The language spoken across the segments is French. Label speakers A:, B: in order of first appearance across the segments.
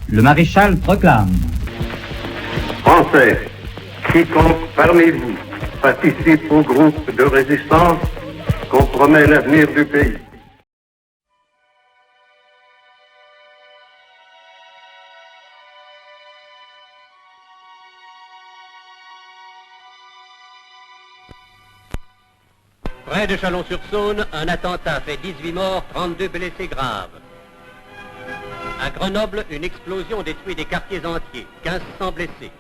A: Le maréchal proclame.
B: Français, quiconque parmi vous participe au groupe de résistance compromet l'avenir du pays.
C: Près de Chalon-sur-Saône, un attentat fait 18 morts, 32 blessés graves. À Grenoble, une explosion détruit des quartiers entiers, 1500 blessés.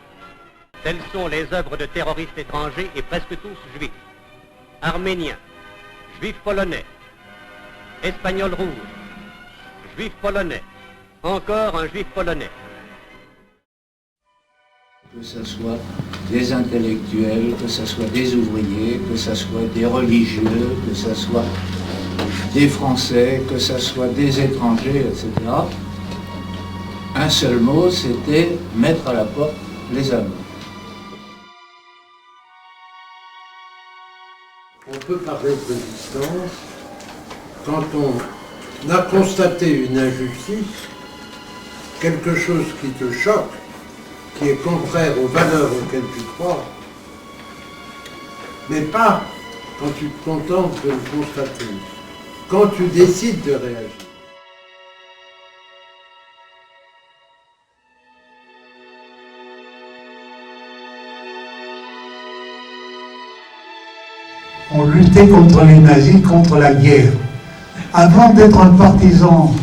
C: Telles sont les œuvres de terroristes étrangers et presque tous juifs. Arméniens, juifs polonais, espagnols rouges, juifs polonais, encore un juif polonais.
D: Que ce soit des intellectuels, que ce soit des ouvriers, que ce soit des religieux, que ce soit des Français, que ce soit des étrangers, etc. Un seul mot, c'était mettre à la porte les Allemands.
E: On peut parler de résistance quand on a constaté une injustice, quelque chose qui te choque, qui est contraire aux valeurs auxquelles tu crois, mais pas quand tu te contentes de le constater, quand tu décides de réagir.
F: On luttait contre les nazis, contre la guerre. Avant d'être un partisan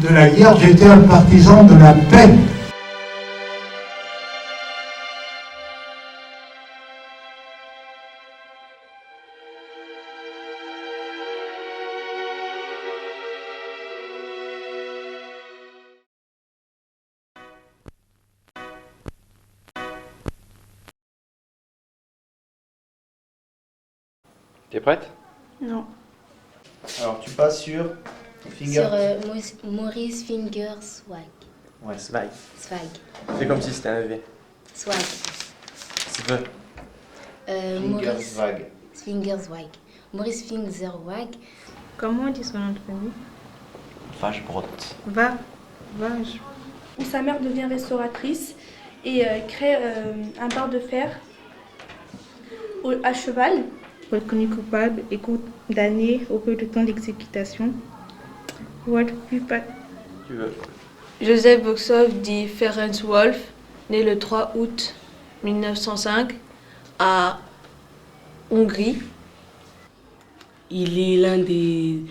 F: de la guerre, j'étais un partisan de la paix.
G: T'es prête?
H: Non.
G: Alors tu passes sur
H: Sur Maurice Fingerswag.
G: Ouais, Zweig.
H: Swag.
G: C'est comme si c'était un V.
H: Swag.
G: Si tu veux.
H: Maurice
G: Fingerswag.
H: Fingerswag. Maurice Fingerswag.
I: Comment on dit son nom de famille?
G: Vachebrot.
I: Vache.
J: Sa mère devient restauratrice et crée un bar de fer à cheval.
I: Reconnu coupable et condamné au peu de temps d'exécution. What pupa...
G: Tu veux.
K: Joseph Boksov dit Ferenc Wolf, né le 3 août 1905 à Hongrie.
L: Il est l'un des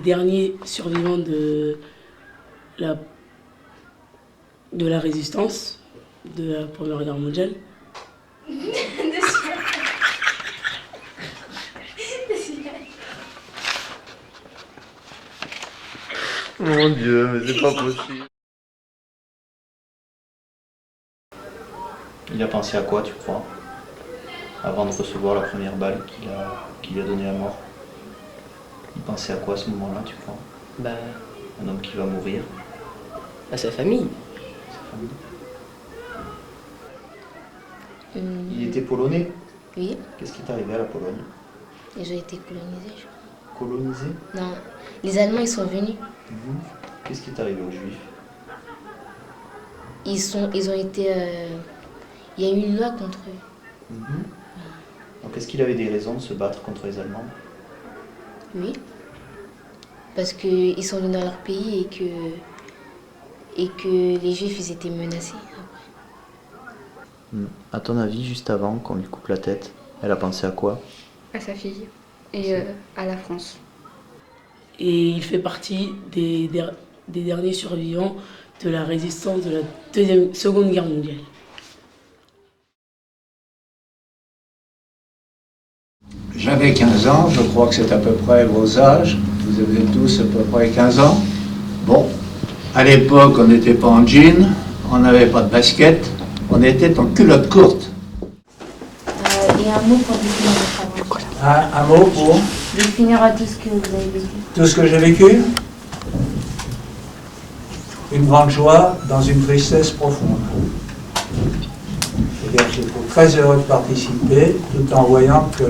L: derniers survivants de la résistance de la Première Guerre mondiale.
G: Mon Dieu, mais c'est pas possible. Il a pensé à quoi, tu crois, avant de recevoir la première balle qui lui a donné la mort? Il pensait à quoi à ce moment-là, tu crois? Un homme qui va mourir.
L: À sa famille.
G: Il était polonais?
H: Oui.
G: Qu'est-ce qui est arrivé à la Pologne?
H: Ils ont été colonisés, je crois.
G: Colonisé?
H: Non, les Allemands, ils sont venus.
G: Qu'est-ce qui est arrivé aux Juifs?
H: Ils ont été... Il y a eu une loi contre eux.
G: Donc est-ce qu'il avait des raisons de se battre contre les Allemands?
H: Oui. Parce qu'ils sont venus dans leur pays et que les Juifs, ils étaient menacés après.
G: À ton avis, juste avant qu'on lui coupe la tête, elle a pensé à quoi?
J: À sa fille et à la France.
L: Et il fait partie des derniers survivants de la résistance de la Seconde Guerre mondiale.
D: J'avais 15 ans, je crois que c'est à peu près vos âges. Vous avez tous à peu près 15 ans. Bon, à l'époque, on n'était pas en jean, on n'avait pas de basket, on était en culotte courte.
H: Et un mot pour définir votre aventure.
F: Un mot pour
H: Définir tout ce que vous avez vécu.
F: tout ce que j'ai vécu. Une grande joie dans une tristesse profonde. C'est-à-dire que j'étais très heureux de participer, tout en voyant que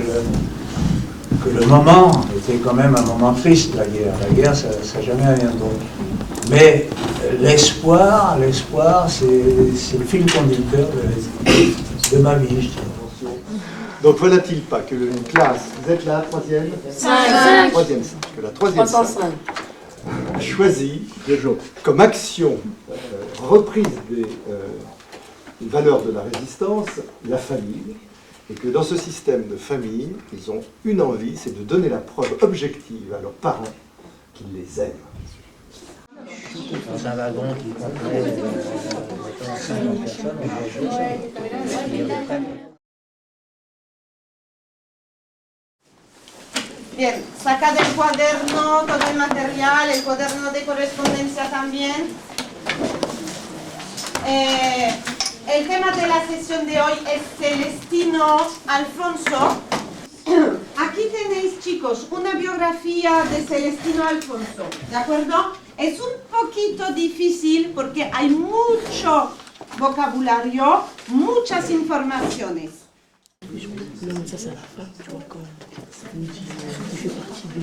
F: le moment était quand même un moment triste, la guerre. La guerre, ça n'a jamais rien d'autre.
D: Mais l'espoir, c'est le fil conducteur de ma vie, je dirais.
A: Donc, voilà-t-il pas que une classe, vous êtes la troisième
K: 5.
A: Troisième 5. Que la troisième 5 a choisi comme action reprise des valeurs de la résistance, la famille, et que dans ce système de famille, ils ont une envie, c'est de donner la preuve objective à leurs parents qu'ils les aiment.
D: Dans un wagon qui contenait 50 personnes,
M: Bien, saca del cuaderno todo el material, el cuaderno de correspondencia también. El tema de la sesión de hoy es Celestino Alfonso. Aquí tenéis, chicos, una biografía de Celestino Alfonso, ¿de acuerdo? Es un poquito difícil porque hay mucho vocabulario, muchas informaciones.
L: Ça, c'est à la fin, tu vois, quand il fait partie de...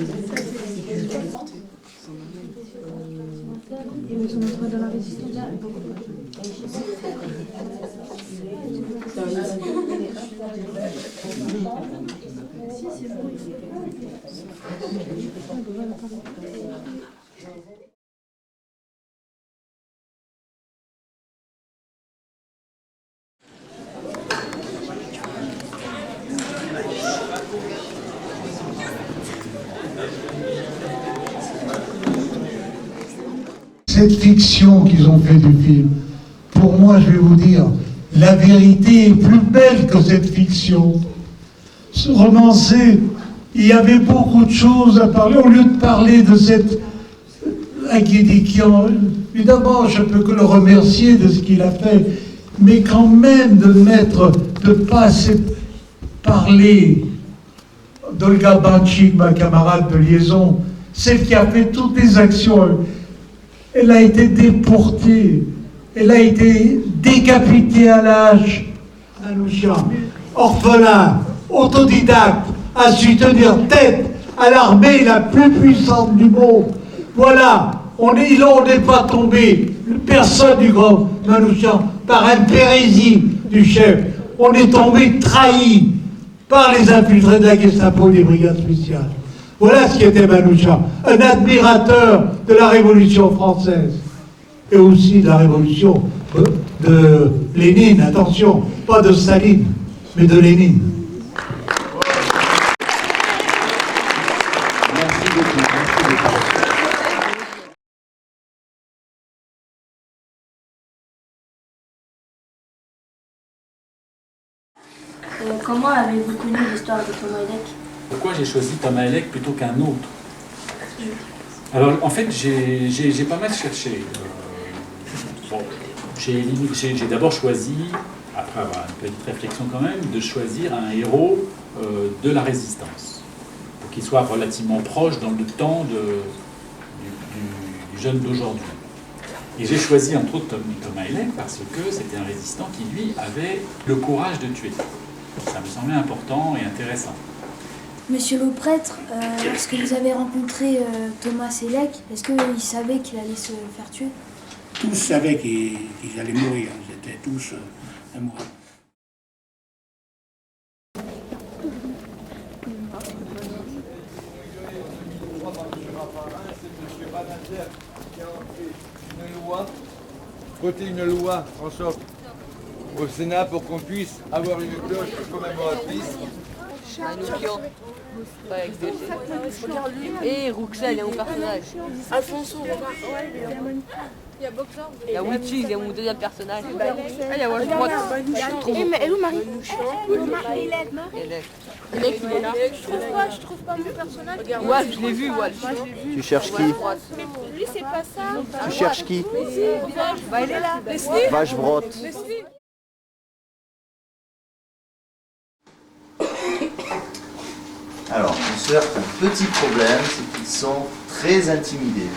J: Et son entrée dans la résistance.
F: Cette fiction qu'ils ont fait du film, pour moi, je vais vous dire, la vérité est plus belle que cette fiction. Ce romancé, il y avait beaucoup de choses à parler, au lieu de parler de cette Aguedikian. Évidemment, je ne peux que le remercier de ce qu'il a fait, mais quand même de ne pas assez parler d'Olga Banchik, ma camarade de liaison, celle qui a fait toutes les actions. Elle a été déportée, elle a été décapitée à l'âge. Manouchian, orphelin, autodidacte, a su tenir tête à l'armée la plus puissante du monde. Voilà, on n'est pas tombé, personne du grand Manouchian, par impéritie du chef. On est tombé trahi par les infiltrés de la Gestapo des brigades spéciales. Voilà ce qu'était Manouchian, un admirateur de la Révolution française et aussi de la Révolution de Lénine, attention, pas de Staline, mais de Lénine.
D: Merci beaucoup.
J: Comment avez-vous connu l'histoire de Thomas Helek?
N: Pourquoi j'ai choisi Thomas Helek plutôt qu'un autre? Alors, en fait, j'ai pas mal cherché. Bon, j'ai d'abord choisi, après avoir une petite réflexion quand même, de choisir un héros de la résistance, pour qu'il soit relativement proche dans le temps du jeune d'aujourd'hui. Et j'ai choisi entre autres Thomas Helek parce que c'était un résistant qui, lui, avait le courage de tuer. Ça me semblait important et intéressant.
J: Monsieur le prêtre, lorsque vous avez rencontré Thomas Helek, est-ce qu'il savait qu'il allait se faire tuer?
F: Tous savaient qu'ils allaient mourir, ils étaient tous amoureux.
O: Voter une loi en sorte au Sénat pour qu'on puisse avoir une cloche commémoratrice.
P: Et Rouxel, il y a mon personnage.
J: Alfonso,
P: il y a Boxer. Il y a Witchy, il y a mon deuxième personnage. Il y a Washbrock.
J: Et où Marie?
P: Je trouve pas mon personnage. Ouais, je l'ai vu, ouais.
A: Tu cherches qui?
P: Lui, c'est pas ça.
A: Tu cherches qui?
P: Bah, il est là.
A: Washbrock.
G: Alors, on se heurte un petit problème, c'est qu'ils sont très intimidés.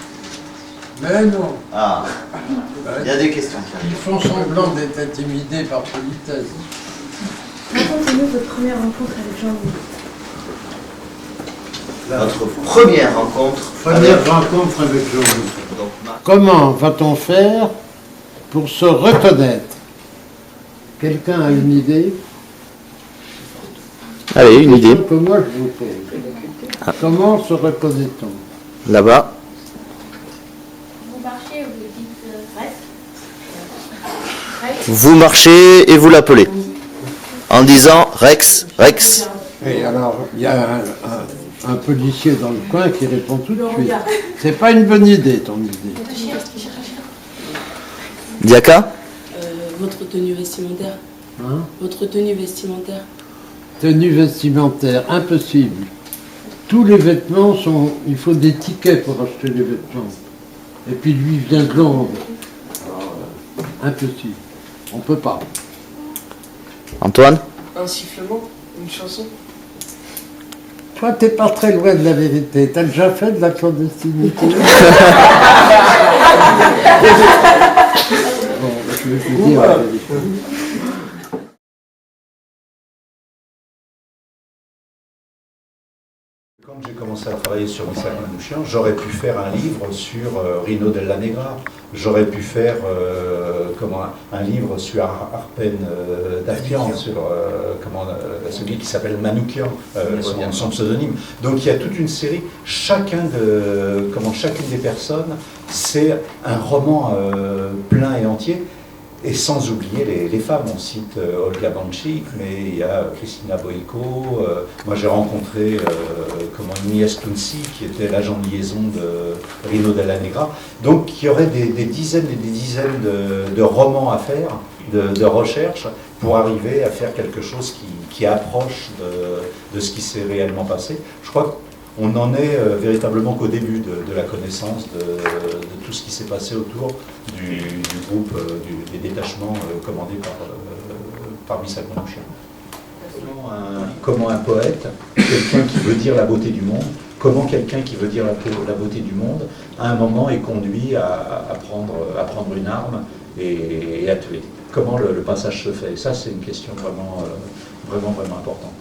E: Mais non.
G: Ah, il y a des questions qui arrivent.
E: Ils font semblant d'être intimidés par politesse.
J: Racontez-nous votre première rencontre avec Jean-Louis.
G: Notre première rencontre avec
E: Jean-Louis.
G: Donc,
E: Comment va-t-on faire pour se reconnaître? Quelqu'un a une idée?
Q: Allez, une idée.
E: Que moi je vous pose. Comment se reconnaît-on?
Q: Là-bas.
R: Vous marchez, vous dites Rex.
Q: Vous marchez et vous l'appelez. En disant Rex, Rex.
E: Et alors, il y a un policier dans le coin qui répond tout de suite. C'est pas une bonne idée, ton idée.
Q: Diaka?
L: Votre tenue vestimentaire.
E: Hein?
L: Votre tenue vestimentaire.
E: Tenue vestimentaire, impossible. Tous les vêtements sont... Il faut des tickets pour acheter les vêtements. Et puis lui vient de Londres. Alors, impossible. On peut pas.
Q: Antoine?
P: Un sifflement, une chanson.
E: Toi, t'es pas très loin de la vérité. T'as déjà fait de la clandestinité? Bon, je vais vous dire la vérité.
S: Quand j'ai commencé à travailler sur Misak Manouchian, j'aurais pu faire un livre sur Rino Della Negra, j'aurais pu faire un livre sur Arpen Dafian, sur celui qui s'appelle Manoukian, son pseudonyme. Donc il y a toute une série, chacune des personnes, c'est un roman plein et entier. Et sans oublier les femmes, on cite Olga Banchik, mais il y a Christina Boiko, moi j'ai rencontré Inés Tunsi, qui était l'agent de liaison de Rino Della Negra. Donc il y aurait des dizaines et des dizaines de romans à faire, de recherches, pour arriver à faire quelque chose qui approche de ce qui s'est réellement passé. Je crois qu'on n'en est véritablement qu'au début de la connaissance de tout ce qui s'est passé autour du groupe, des détachements commandés par Misak Manouchian. Comment un poète, quelqu'un qui veut dire la beauté du monde, comment quelqu'un qui veut dire la beauté du monde, à un moment est conduit à prendre une arme et à tuer. Comment le passage se fait? Ça, c'est une question vraiment importante.